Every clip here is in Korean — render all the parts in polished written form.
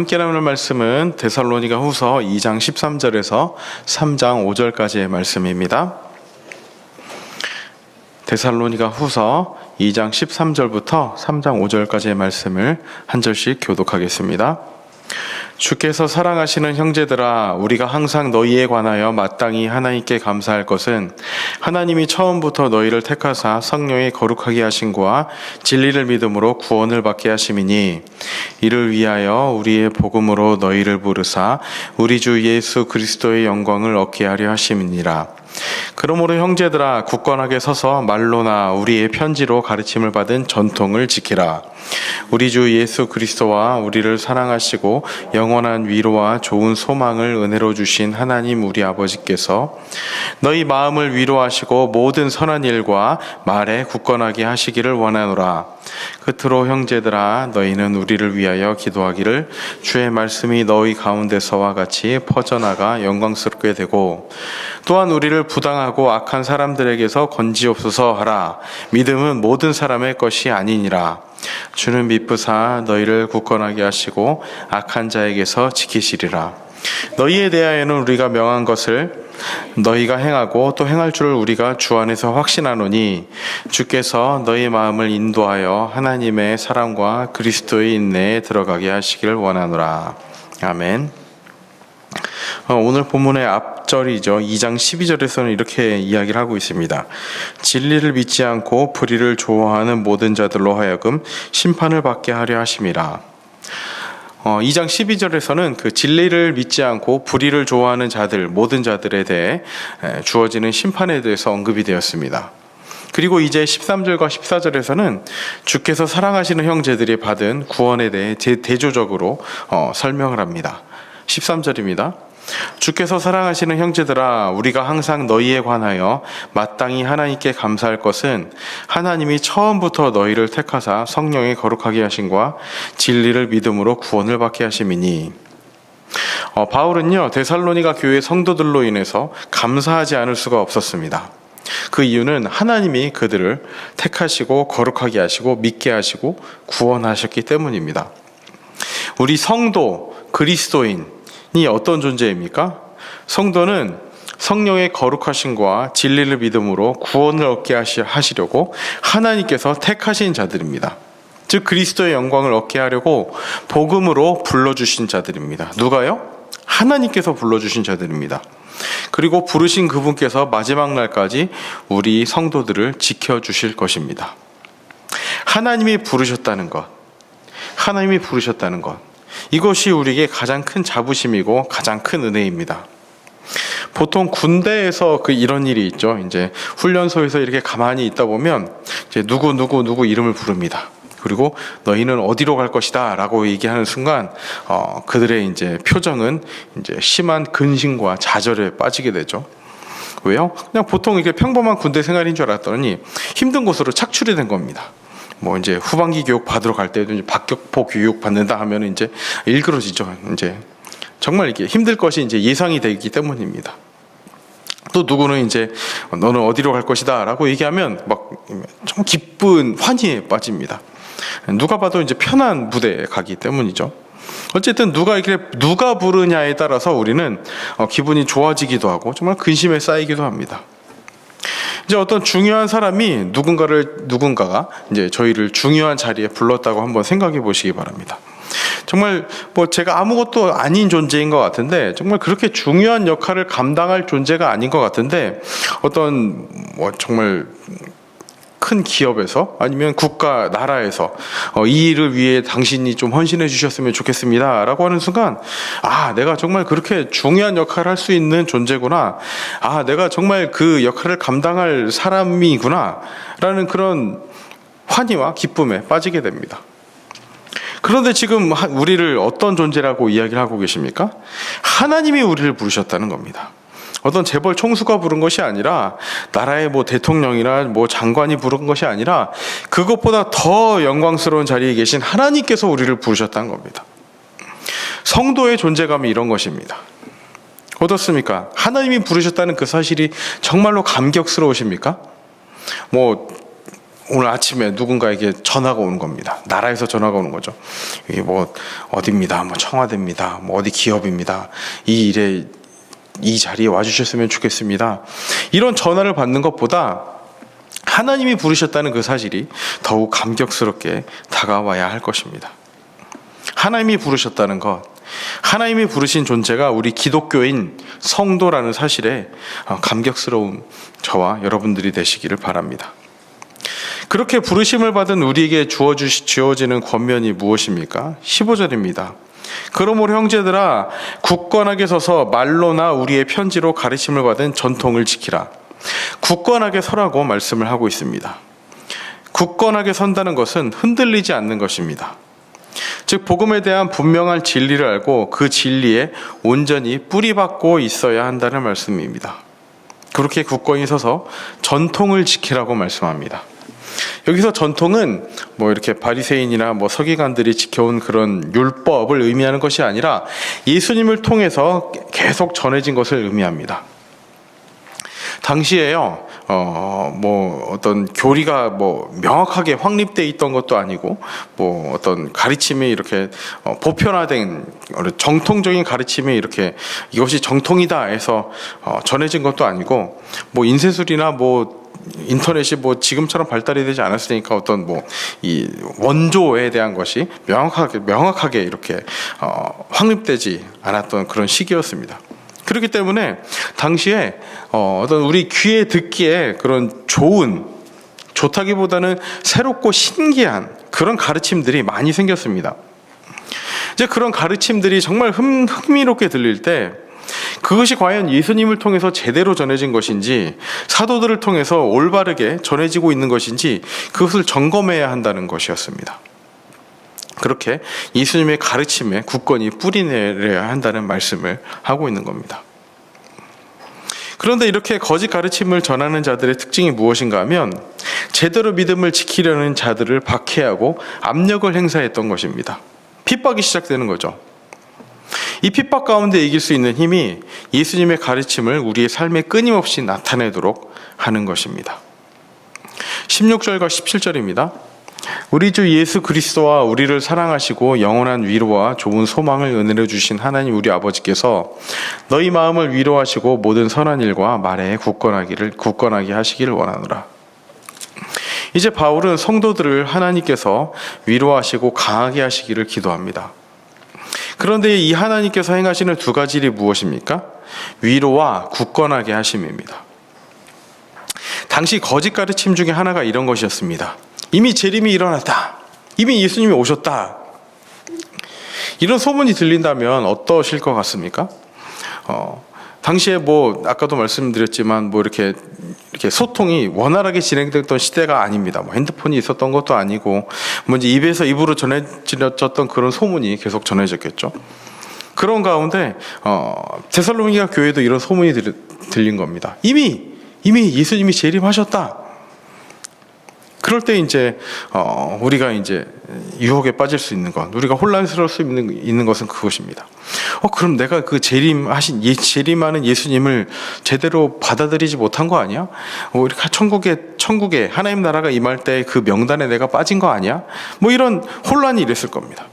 함께 나누는 말씀은 데살로니가 후서 2장 13절에서 3장 5절까지의 말씀입니다. 데살로니가 후서 2장 13절부터 3장 5절까지의 말씀을 한 절씩 교독하겠습니다. 주께서 사랑하시는 형제들아, 우리가 항상 너희에 관하여 마땅히 하나님께 감사할 것은 하나님이 처음부터 너희를 택하사 성령의 거룩하게 하심과 진리를 믿음으로 구원을 받게 하심이니, 이를 위하여 우리의 복음으로 너희를 부르사 우리 주 예수 그리스도의 영광을 얻게 하려 하심이니라. 그러므로 형제들아, 굳건하게 서서 말로나 우리의 편지로 가르침을 받은 전통을 지키라. 우리 주 예수 그리스도와 우리를 사랑하시고 영원한 위로와 좋은 소망을 은혜로 주신 하나님 우리 아버지께서 너희 마음을 위로하시고 모든 선한 일과 말에 굳건하게 하시기를 원하노라. 끝으로 형제들아, 너희는 우리를 위하여 기도하기를, 주의 말씀이 너희 가운데서와 같이 퍼져나가 영광스럽게 되고, 또한 우리를 부당하고 악한 사람들에게서 건지옵소서 하라. 믿음은 모든 사람의 것이 아니니라. 주는 미쁘사 너희를 굳건하게 하시고 악한 자에게서 지키시리라. 너희에 대하여는 우리가 명한 것을 너희가 행하고 또 행할 줄을 우리가 주 안에서 확신하노니, 주께서 너희 마음을 인도하여 하나님의 사랑과 그리스도의 인내에 들어가게 하시기를 원하노라. 아멘. 오늘 본문의 앞절이죠. 2장 12절에서는 이렇게 이야기를 하고 있습니다. 진리를 믿지 않고 불의를 좋아하는 모든 자들로 하여금 심판을 받게 하려 하심이라. 2장 12절에서는 그 진리를 믿지 않고 불의를 좋아하는 자들, 모든 자들에 대해 주어지는 심판에 대해서 언급이 되었습니다. 그리고 이제 13절과 14절에서는 주께서 사랑하시는 형제들이 받은 구원에 대해 대조적으로 설명을 합니다. 13절입니다. 주께서 사랑하시는 형제들아, 우리가 항상 너희에 관하여 마땅히 하나님께 감사할 것은 하나님이 처음부터 너희를 택하사 성령의 거룩하게 하심과 진리를 믿음으로 구원을 받게 하심이니. 바울은요, 데살로니가 교회 성도들로 인해서 감사하지 않을 수가 없었습니다. 그 이유는 하나님이 그들을 택하시고 거룩하게 하시고 믿게 하시고 구원하셨기 때문입니다. 우리 성도, 그리스도인 이 어떤 존재입니까? 성도는 성령의 거룩하심과 진리를 믿음으로 구원을 얻게 하시려고 하나님께서 택하신 자들입니다. 즉 그리스도의 영광을 얻게 하려고 복음으로 불러주신 자들입니다. 누가요? 하나님께서 불러주신 자들입니다. 그리고 부르신 그분께서 마지막 날까지 우리 성도들을 지켜주실 것입니다. 하나님이 부르셨다는 것, 이것이 우리에게 가장 큰 자부심이고 가장 큰 은혜입니다. 보통 군대에서 이런 일이 있죠. 이제 훈련소에서 이렇게 가만히 있다 보면 이제 누구 이름을 부릅니다. 그리고 너희는 어디로 갈 것이다 라고 얘기하는 순간 그들의 이제 표정은 이제 심한 근심과 좌절에 빠지게 되죠. 왜요? 그냥 보통 이게 평범한 군대 생활인 줄 알았더니 힘든 곳으로 착출이 된 겁니다. 뭐 이제 후반기 교육 받으러 갈 때도 이제 박격포 교육 받는다 하면 이제 일그러지죠. 이제 정말 이게 힘들 것이 이제 예상이 되기 때문입니다. 또 누구는 이제 너는 어디로 갈 것이다라고 얘기하면 막 좀 기쁜 환희에 빠집니다. 누가 봐도 이제 편한 부대에 가기 때문이죠. 어쨌든 누가 부르냐에 따라서 우리는 기분이 좋아지기도 하고 정말 근심에 쌓이기도 합니다. 이제 어떤 중요한 사람이 누군가가 이제 저희를 중요한 자리에 불렀다고 한번 생각해 보시기 바랍니다. 정말 제가 아무것도 아닌 존재인 것 같은데, 정말 그렇게 중요한 역할을 감당할 존재가 아닌 것 같은데, 어떤 정말 큰 기업에서 아니면 국가, 나라에서 이 일을 위해 당신이 좀 헌신해 주셨으면 좋겠습니다 라고 하는 순간, 내가 정말 그렇게 중요한 역할을 할 수 있는 존재구나, 내가 정말 그 역할을 감당할 사람이구나 라는 그런 환희와 기쁨에 빠지게 됩니다. 그런데 지금 우리를 어떤 존재라고 이야기를 하고 계십니까? 하나님이 우리를 부르셨다는 겁니다. 어떤 재벌 총수가 부른 것이 아니라, 나라의 대통령이나 장관이 부른 것이 아니라, 그것보다 더 영광스러운 자리에 계신 하나님께서 우리를 부르셨다는 겁니다. 성도의 존재감이 이런 것입니다. 어떻습니까? 하나님이 부르셨다는 그 사실이 정말로 감격스러우십니까? 오늘 아침에 누군가에게 전화가 오는 겁니다. 나라에서 전화가 오는 거죠. 이게 뭐 어디입니다. 뭐 청와대입니다. 뭐 어디 기업입니다. 이 일에 이 자리에 와주셨으면 좋겠습니다. 이런 전화를 받는 것보다 하나님이 부르셨다는 그 사실이 더욱 감격스럽게 다가와야 할 것입니다. 하나님이 부르셨다는 것, 하나님이 부르신 존재가 우리 기독교인 성도라는 사실에 감격스러운 저와 여러분들이 되시기를 바랍니다. 그렇게 부르심을 받은 우리에게 주어지는 권면이 무엇입니까? 15절입니다. 그러므로 형제들아 굳건하게 서서 말로나 우리의 편지로 가르침을 받은 전통을 지키라. 굳건하게 서라고 말씀을 하고 있습니다. 굳건하게 선다는 것은 흔들리지 않는 것입니다. 즉 복음에 대한 분명한 진리를 알고 그 진리에 온전히 뿌리박고 있어야 한다는 말씀입니다. 그렇게 굳건히 서서 전통을 지키라고 말씀합니다. 여기서 전통은 뭐 이렇게 바리새인이나 뭐 서기관들이 지켜온 그런 율법을 의미하는 것이 아니라 예수님을 통해서 계속 전해진 것을 의미합니다. 당시에요, 뭐 어떤 교리가 뭐 명확하게 확립되어 있던 것도 아니고, 뭐 어떤 가르침이 이렇게 보편화된 정통적인 가르침이 이렇게 이것이 정통이다 해서 전해진 것도 아니고, 뭐 인쇄술이나 뭐 인터넷이 뭐 지금처럼 발달이 되지 않았으니까 어떤 뭐 이 원조에 대한 것이 명확하게 이렇게 확립되지 않았던 그런 시기였습니다. 그렇기 때문에 당시에 어떤 우리 귀에 듣기에 그런 좋다기보다는 새롭고 신기한 그런 가르침들이 많이 생겼습니다. 이제 그런 가르침들이 정말 흥미롭게 들릴 때 그것이 과연 예수님을 통해서 제대로 전해진 것인지 사도들을 통해서 올바르게 전해지고 있는 것인지 그것을 점검해야 한다는 것이었습니다. 그렇게 예수님의 가르침에 굳건히 뿌리내려야 한다는 말씀을 하고 있는 겁니다. 그런데 이렇게 거짓 가르침을 전하는 자들의 특징이 무엇인가 하면 제대로 믿음을 지키려는 자들을 박해하고 압력을 행사했던 것입니다. 핍박이 시작되는 거죠. 이 핍박 가운데 이길 수 있는 힘이 예수님의 가르침을 우리의 삶에 끊임없이 나타내도록 하는 것입니다. 16절과 17절입니다. 우리 주 예수 그리스도와 우리를 사랑하시고 영원한 위로와 좋은 소망을 은혜로 주신 하나님 우리 아버지께서 너희 마음을 위로하시고 모든 선한 일과 말에 굳건하게 하시기를 원하노라. 이제 바울은 성도들을 하나님께서 위로하시고 강하게 하시기를 기도합니다. 그런데 이 하나님께서 행하시는 두 가지 일이 무엇입니까? 위로와 굳건하게 하심입니다. 당시 거짓 가르침 중에 하나가 이런 것이었습니다. 이미 재림이 일어났다. 이미 예수님이 오셨다. 이런 소문이 들린다면 어떠실 것 같습니까? 당시에 뭐 아까도 말씀드렸지만 뭐 이렇게 소통이 원활하게 진행됐던 시대가 아닙니다. 뭐 핸드폰이 있었던 것도 아니고 뭐 이제 입에서 입으로 전해졌던 그런 소문이 계속 전해졌겠죠. 그런 가운데 데살로니가 교회도 이런 소문이 들린 겁니다. 이미 예수님이 재림하셨다. 그럴 때 이제 우리가 이제 유혹에 빠질 수 있는 것, 우리가 혼란스러울 수 있는 것은 그것입니다. 그럼 내가 그 재림하는 예수님을 제대로 받아들이지 못한 거 아니야? 우리 천국에 하나님 나라가 임할 때 그 명단에 내가 빠진 거 아니야? 뭐 이런 혼란이 일었을 겁니다.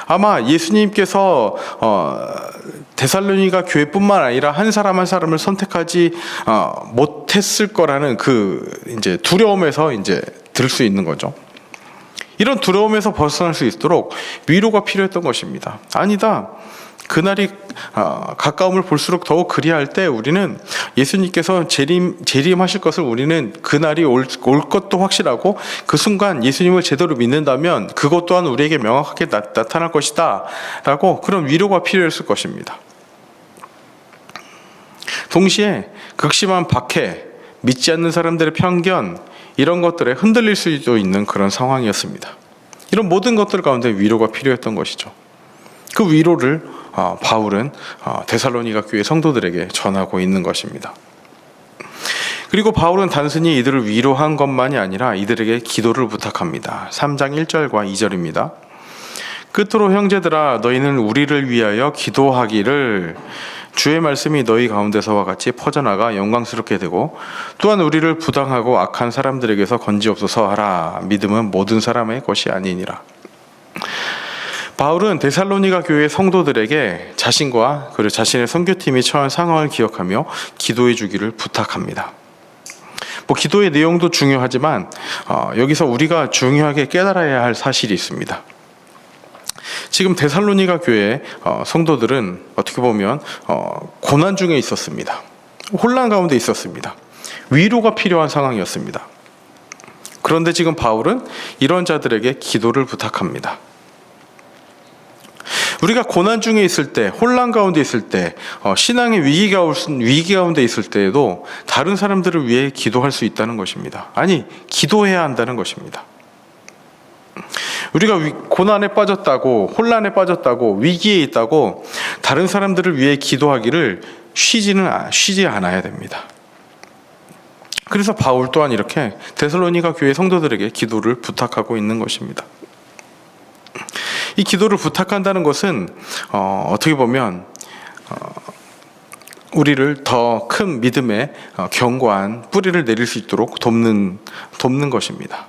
아마 예수님께서 데살로니가 교회뿐만 아니라 한 사람 한 사람을 선택하지 못했을 거라는 그 이제 두려움에서 이제 들 수 있는 거죠. 이런 두려움에서 벗어날 수 있도록 위로가 필요했던 것입니다. 아니다. 그날이 가까움을 볼수록 더욱 그리할 때 우리는 예수님께서 재림하실 것을 우리는 그날이 올 것도 확실하고 그 순간 예수님을 제대로 믿는다면 그것 또한 우리에게 명확하게 나타날 것이다 라고 그런 위로가 필요했을 것입니다. 동시에 극심한 박해, 믿지 않는 사람들의 편견 이런 것들에 흔들릴 수도 있는 그런 상황이었습니다. 이런 모든 것들 가운데 위로가 필요했던 것이죠. 그 위로를 바울은 데살로니가 교회 성도들에게 전하고 있는 것입니다. 그리고 바울은 단순히 이들을 위로한 것만이 아니라 이들에게 기도를 부탁합니다. 3장 1절과 2절입니다. 끝으로 형제들아 너희는 우리를 위하여 기도하기를 주의 말씀이 너희 가운데서와 같이 퍼져나가 영광스럽게 되고 또한 우리를 부당하고 악한 사람들에게서 건지옵소서 하라. 믿음은 모든 사람의 것이 아니니라. 바울은 데살로니가 교회 성도들에게 자신과 그리고 자신의 선교팀이 처한 상황을 기억하며 기도해 주기를 부탁합니다. 기도의 내용도 중요하지만 여기서 우리가 중요하게 깨달아야 할 사실이 있습니다. 지금 데살로니가 교회 성도들은 어떻게 보면 고난 중에 있었습니다. 혼란 가운데 있었습니다. 위로가 필요한 상황이었습니다. 그런데 지금 바울은 이런 자들에게 기도를 부탁합니다. 우리가 고난 중에 있을 때, 혼란 가운데 있을 때, 신앙의 위기 가운데 있을 때에도 다른 사람들을 위해 기도할 수 있다는 것입니다. 아니, 기도해야 한다는 것입니다. 우리가 고난에 빠졌다고, 혼란에 빠졌다고, 위기에 있다고 다른 사람들을 위해 기도하기를 쉬지 않아야 됩니다. 그래서 바울 또한 이렇게 데살로니가 교회 성도들에게 기도를 부탁하고 있는 것입니다. 이 기도를 부탁한다는 것은 어떻게 보면 우리를 더 큰 믿음의 견고한 뿌리를 내릴 수 있도록 돕는 것입니다.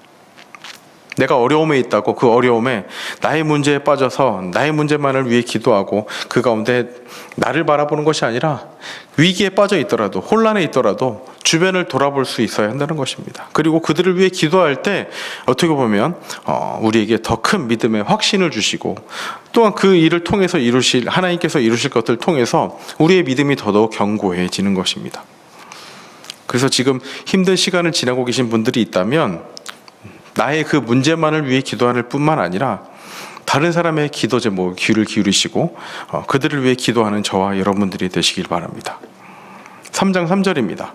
내가 어려움에 있다고 그 어려움에 나의 문제에 빠져서 나의 문제만을 위해 기도하고 그 가운데 나를 바라보는 것이 아니라 위기에 빠져 있더라도 혼란에 있더라도 주변을 돌아볼 수 있어야 한다는 것입니다. 그리고 그들을 위해 기도할 때 어떻게 보면 우리에게 더 큰 믿음의 확신을 주시고 또한 그 일을 통해서 하나님께서 이루실 것들을 통해서 우리의 믿음이 더더욱 견고해지는 것입니다. 그래서 지금 힘든 시간을 지나고 계신 분들이 있다면 나의 그 문제만을 위해 기도할 뿐만 아니라 다른 사람의 기도 제목 귀를 기울이시고 그들을 위해 기도하는 저와 여러분들이 되시길 바랍니다. 3장 3절입니다.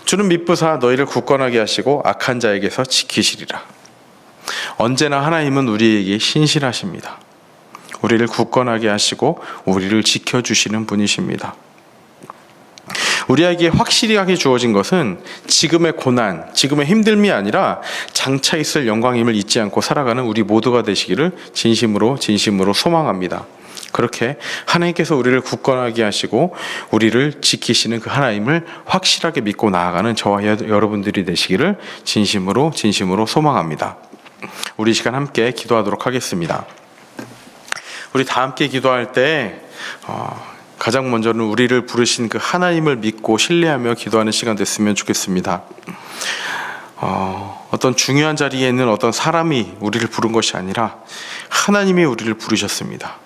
주는 미쁘사 너희를 굳건하게 하시고 악한 자에게서 지키시리라. 언제나 하나님은 우리에게 신실하십니다. 우리를 굳건하게 하시고 우리를 지켜주시는 분이십니다. 우리에게 확실하게 주어진 것은 지금의 고난, 지금의 힘듦이 아니라 장차 있을 영광임을 잊지 않고 살아가는 우리 모두가 되시기를 진심으로 소망합니다. 그렇게 하나님께서 우리를 굳건하게 하시고 우리를 지키시는 그 하나님을 확실하게 믿고 나아가는 저와 여러분들이 되시기를 진심으로 소망합니다. 우리 시간 함께 기도하도록 하겠습니다. 우리 다 함께 기도할 때 가장 먼저는 우리를 부르신 그 하나님을 믿고 신뢰하며 기도하는 시간 됐으면 좋겠습니다. 어떤 중요한 자리에 있는 어떤 사람이 우리를 부른 것이 아니라 하나님이 우리를 부르셨습니다.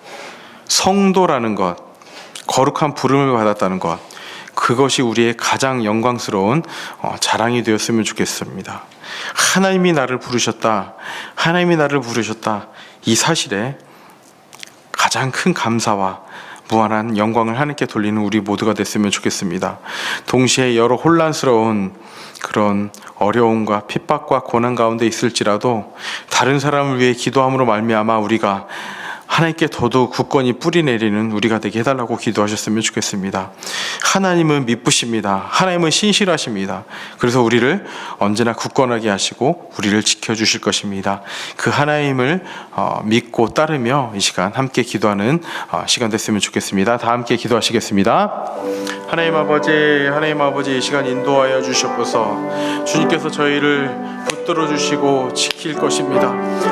성도라는 것, 거룩한 부름을 받았다는 것, 그것이 우리의 가장 영광스러운 자랑이 되었으면 좋겠습니다. 하나님이 나를 부르셨다. 이 사실에 가장 큰 감사와 무한한 영광을 하나님께 돌리는 우리 모두가 됐으면 좋겠습니다. 동시에 여러 혼란스러운 그런 어려움과 핍박과 고난 가운데 있을지라도 다른 사람을 위해 기도함으로 말미암아 우리가 하나님께 더더욱 굳건히 뿌리 내리는 우리가 되게 해달라고 기도하셨으면 좋겠습니다. 하나님은 미쁘십니다. 하나님은 신실하십니다. 그래서 우리를 언제나 굳건하게 하시고 우리를 지켜주실 것입니다. 그 하나님을 믿고 따르며 이 시간 함께 기도하는 시간 됐으면 좋겠습니다. 다 함께 기도하시겠습니다. 하나님 아버지 이 시간 인도하여 주시옵소서. 주님께서 저희를 붙들어 주시고 지킬 것입니다.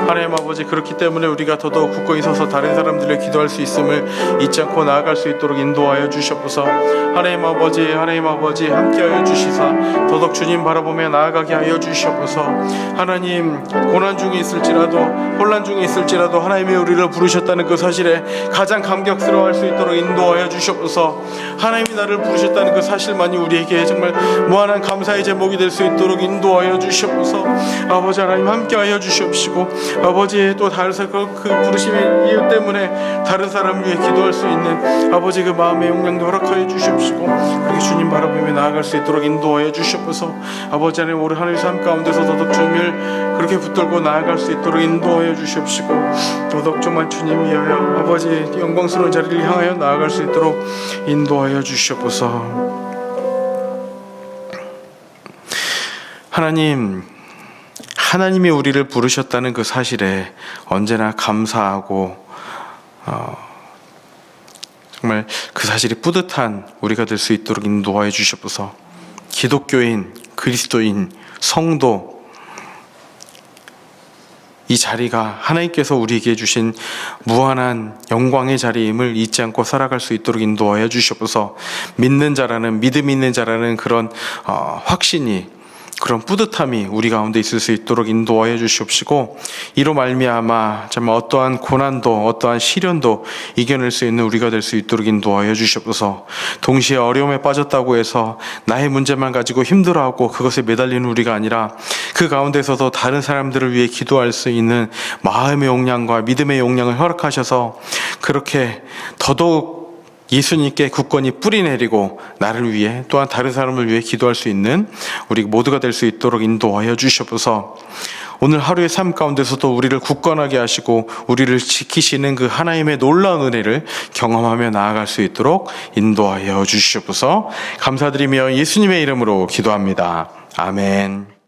하나님 아버지, 그렇기 때문에 우리가 더더욱 굳건히 서서 다른 사람들을 기도할 수 있음을 잊지 않고 나아갈 수 있도록 인도하여 주시옵소서. 하나님 아버지 함께하여 주시사 더더욱 주님 바라보며 나아가게 하여 주시옵소서. 하나님, 고난 중에 있을지라도 혼란 중에 있을지라도 하나님이 우리를 부르셨다는 그 사실에 가장 감격스러워할 수 있도록 인도하여 주시옵소서. 하나님이 나를 부르셨다는 그 사실만이 우리에게 정말 무한한 감사의 제목이 될 수 있도록 인도하여 주시옵소서. 아버지 하나님 함께하여 주시옵시고 아버지의 또 다른 그 부르심의 이유 때문에 다른 사람을 위해 기도할 수 있는 아버지 그 마음의 용량도 허락하여 주시옵시고 그렇게 주님 바라보며 나아갈 수 있도록 인도하여 주시옵소서. 아버지 하나님, 오늘 하늘의 삶 가운데서 더덕 주님을 그렇게 붙들고 나아갈 수 있도록 인도하여 주시옵시고 더덕 주만 주님 위하여 아버지 영광스러운 자리를 향하여 나아갈 수 있도록 인도하여 주시옵소서. 하나님이 우리를 부르셨다는 그 사실에 언제나 감사하고 정말 그 사실이 뿌듯한 우리가 될 수 있도록 인도하여 주시옵소서. 기독교인, 그리스도인, 성도, 이 자리가 하나님께서 우리에게 주신 무한한 영광의 자리임을 잊지 않고 살아갈 수 있도록 인도하여 주시옵소서. 믿는 자라는, 믿음 있는 자라는 그런 확신이, 그런 뿌듯함이 우리 가운데 있을 수 있도록 인도하여 주시옵시고, 이로 말미암아 정말 어떠한 고난도, 어떠한 시련도 이겨낼 수 있는 우리가 될 수 있도록 인도하여 주시옵소서. 동시에 어려움에 빠졌다고 해서 나의 문제만 가지고 힘들어하고 그것에 매달리는 우리가 아니라, 그 가운데서도 다른 사람들을 위해 기도할 수 있는 마음의 용량과 믿음의 용량을 허락하셔서 그렇게 더더욱 예수님께 굳건히 뿌리 내리고 나를 위해, 또한 다른 사람을 위해 기도할 수 있는 우리 모두가 될 수 있도록 인도하여 주시옵소서. 오늘 하루의 삶 가운데서도 우리를 굳건하게 하시고 우리를 지키시는 그 하나님의 놀라운 은혜를 경험하며 나아갈 수 있도록 인도하여 주시옵소서. 감사드리며 예수님의 이름으로 기도합니다. 아멘.